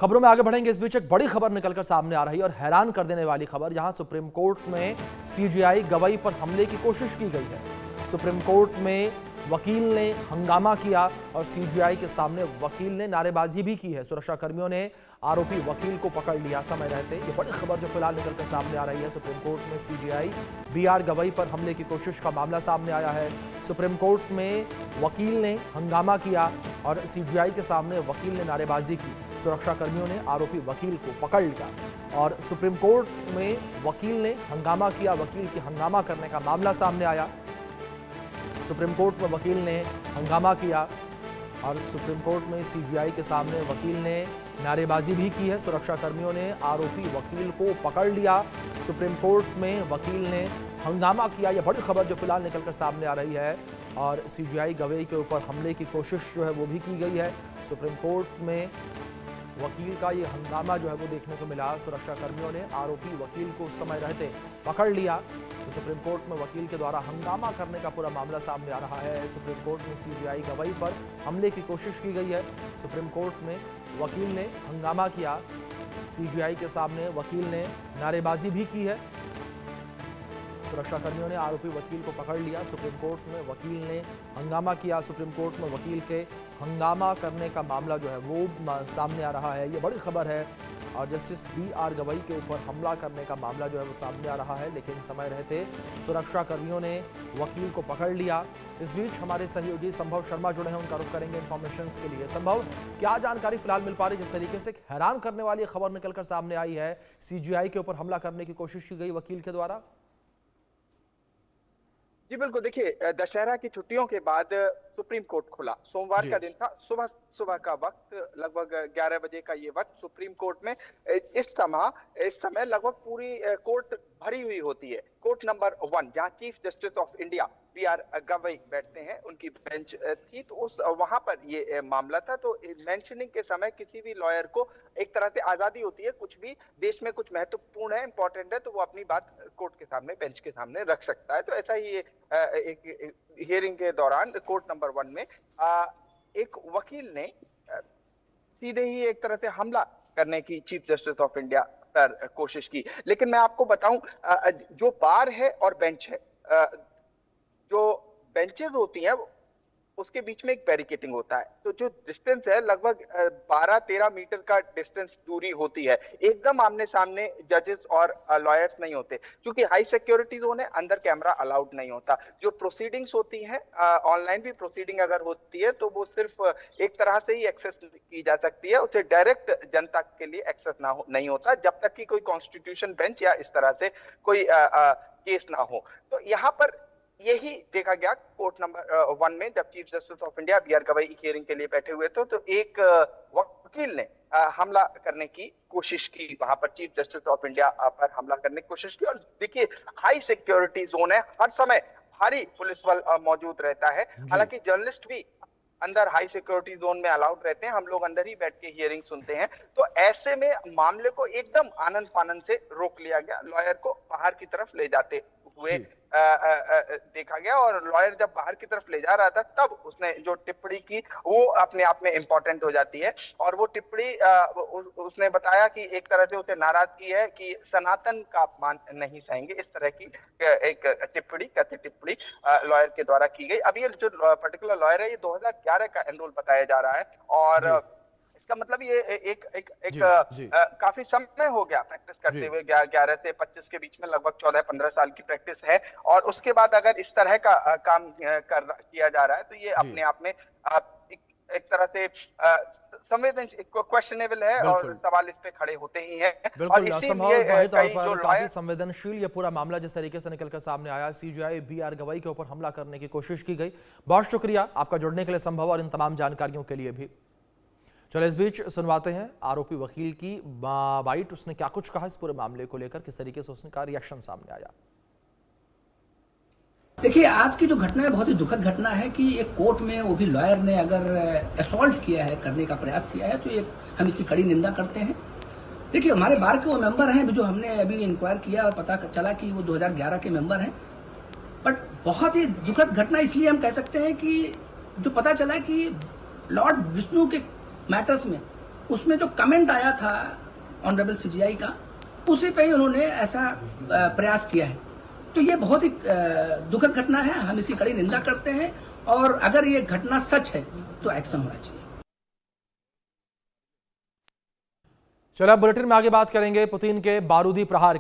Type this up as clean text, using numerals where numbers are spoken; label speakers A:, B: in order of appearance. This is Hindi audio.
A: खबरों में आगे बढ़ेंगे, इस बीच एक बड़ी खबर निकलकर सामने आ रही है और हैरान कर देने वाली खबर, जहां सुप्रीम कोर्ट में सीजेआई गवाही पर हमले की कोशिश की गई है। सुप्रीम कोर्ट में वकील ने हंगामा किया और सीजेआई के सामने वकील ने नारेबाजी भी की है। सुरक्षा कर्मियों ने आरोपी वकील को पकड़ लिया समय रहते। ये बड़ी खबर जो फिलहाल निकलकर सामने आ रही है, सुप्रीम कोर्ट में सीजेआई बीआर गवाही पर हमले की कोशिश का मामला सामने आया है। सुप्रीम कोर्ट में वकील ने हंगामा किया और सीजेआई के सामने वकील ने नारेबाजी की। सुरक्षा कर्मियों ने आरोपी वकील को पकड़ लिया और सुप्रीम कोर्ट में वकील ने हंगामा किया। वकील के हंगामा करने का मामला सामने आया। सुप्रीम कोर्ट में वकील ने हंगामा किया और सुप्रीम कोर्ट में सीजेआई के सामने वकील ने नारेबाजी भी की है। सुरक्षा कर्मियों ने आरोपी वकील को पकड़ लिया। सुप्रीम कोर्ट में वकील ने हंगामा किया। यह बड़ी खबर जो फिलहाल निकलकर सामने आ रही है और सीजेआई गवाही के ऊपर हमले की कोशिश जो है वो भी की गई है। सुप्रीम कोर्ट में वकील का ये हंगामा जो है वो देखने को मिला। सुरक्षा कर्मियों ने आरोपी वकील को समय रहते पकड़ लिया। तो सुप्रीम कोर्ट में वकील के द्वारा हंगामा करने का पूरा मामला सामने आ रहा है। सुप्रीम कोर्ट में सीजेआई गवाही पर हमले की कोशिश की गई है। सुप्रीम कोर्ट में वकील ने हंगामा किया। सीजेआई के सामने वकील ने नारेबाजी भी की है। सुरक्षा कर्मियों ने आरोपी वकील को पकड़ लिया। सुप्रीम कोर्ट में वकील ने हंगामा किया। सुप्रीम कोर्ट में वकील के हंगामा करने का मामला जो है वो सामने आ रहा है। ये बड़ी खबर है और जस्टिस बीआर गवाही के ऊपर हमला करने का मामला जो है वो सामने आ रहा है, लेकिन समय रहते सुरक्षा कर्मियों ने वकील को पकड़ लिया। इस बीच हमारे सहयोगी संभव शर्मा जुड़े हैं, उनका रुख करेंगे इन्फॉर्मेशन के लिए। संभव, क्या जानकारी फिलहाल मिल पा रही, जिस तरीके से हैरान करने वाली खबर निकलकर सामने आई है, सीजेआई के ऊपर हमला करने की कोशिश की गई वकील के द्वारा?
B: जी बिल्कुल, देखिए दशहरा की छुट्टियों के बाद सुप्रीम कोर्ट खुला। सोमवार का दिन था, सुबह का वक्त, लगभग 11 बजे का ये वक्त। सुप्रीम कोर्ट में इस समय लगभग पूरी कोर्ट भरी हुई होती है। कोर्ट नंबर 1, जहां chief justice of India BR Gavai बैठते हैं, उनकी बेंच थी, तो वहां पर ये मामला था। तो मेंशनिंग के समय किसी भी लॉयर को एक तरह से आजादी होती है, कुछ भी देश में कुछ महत्वपूर्ण है, इंपॉर्टेंट है, तो वो अपनी बात कोर्ट के सामने, बेंच के सामने रख सकता है। तो ऐसा ही एक हियरिंग के दौरान कोर्ट नंबर 1 में एक वकील ने सीधे ही एक तरह से हमला करने की चीफ जस्टिस ऑफ इंडिया पर कोशिश की। लेकिन मैं आपको बताऊं, जो बार है और बेंच है, जो बेंचेस होती हैं उसके बीच में एक बैरिकेटिंग होता है। तो जो डिस्टेंस है, लगभग 12-13 मीटर का डिस्टेंस दूरी होती है। एकदम आमने सामने जजेस और लॉयर्स नहीं होते, क्योंकि हाई सिक्योरिटी जोन है, अंदर कैमरा अलाउड नहीं होता। जो प्रोसीडिंग्स होती हैं, ऑनलाइन भी प्रोसीडिंग अगर होती है तो वो सिर्फ एक तरह से ही एक्सेस की जा सकती है, उसे डायरेक्ट जनता के लिए एक्सेस नहीं होता, जब तक कि कोई कॉन्स्टिट्यूशन बेंच या इस तरह से कोई केस ना हो। तो यहाँ पर यही देखा गया कोर्ट नंबर 1 में, जब chief justice of India BR Gavai hearing के लिए बैठे हुए थे, तो एक वकील ने हमला करने की कोशिश की। वहां पर चीफ जस्टिस ऑफ इंडिया पर हमला करने की कोशिश की। और देखिए, हाई सिक्योरिटी जोन है, हर समय भारी पुलिस बल मौजूद रहता है। हालांकि जर्नलिस्ट भी अंदर हाई सिक्योरिटी जोन में अलाउड रहते हैं, हम लोग अंदर ही बैठ के हियरिंग सुनते हैं। तो ऐसे में मामले को एकदम आनंद फानंद से रोक लिया गया। लॉयर को बाहर की तरफ ले जाते हुए देखा गया, और लॉयर जब बाहर की तरफ ले जा रहा था, तब उसने जो टिप्पणी की वो अपने आप में इंपॉर्टेंट हो जाती है। और वो टिप्पणी उसने बताया कि एक तरह से उसे नाराजगी है कि सनातन का अपमान नहीं सहेंगे, इस तरह की एक टिप्पणी, कथित टिप्पणी लॉयर के द्वारा की गई। अब ये जो पर्टिकुलर लॉयर है, ये 2011 का एनरोल बताया जा रहा है, और इसका मतलब ये काफी समय हो गया प्रैक्टिस करते हुए। 11 से 25 के बीच में लगभग 14-15 साल की प्रैक्टिस है, और उसके बाद अगर इस तरह का काम किया जा रहा है, तो ये अपने आप में एक तरह से क्वेश्चनेबल है, और सवाल इस पे खड़े होते ही हैं।
A: बिल्कुल, काफी संवेदनशील ये पूरा मामला जिस तरीके से निकलकर सामने आया। सीजेआई बीआर गवाई के ऊपर हमला करने की कोशिश की गई। बहुत शुक्रिया आपका जुड़ने के लिए संभव, और इन तमाम जानकारियों के लिए भी। चलो इस बीच सुनवाते हैं आरोपी वकील की बाइट। उसने क्या कुछ कहा इस पूरे मामले को लेकर, किस तरीके से उसका रिएक्शन सामने आया।
C: देखिए, आज की जो घटना है बहुत ही दुखद घटना है कि एक कोर्ट में वो भी लॉयर ने अगर असॉल्ट किया है, करने का प्रयास किया है, तो हम इसकी कड़ी निंदा करते हैं। देखिए, हमारे बार के वो मेंबर हैं जो हमने अभी इंक्वायर किया और पता चला कि वो 2011 के मेंबर हैं। बट बहुत ही दुखद घटना इसलिए हम कह सकते हैं कि जो पता चला कि लॉर्ड विष्णु के मैटर्स में उसमें जो कमेंट आया था ऑनरेबल सीजीआई का, उसी पे ही उन्होंने ऐसा प्रयास किया है। तो ये बहुत ही दुखद घटना है, हम इसकी कड़ी निंदा करते हैं और अगर ये घटना सच है तो एक्शन होना चाहिए।
A: चलो अब बुलेटिन में आगे बात करेंगे पुतिन के बारूदी प्रहार की।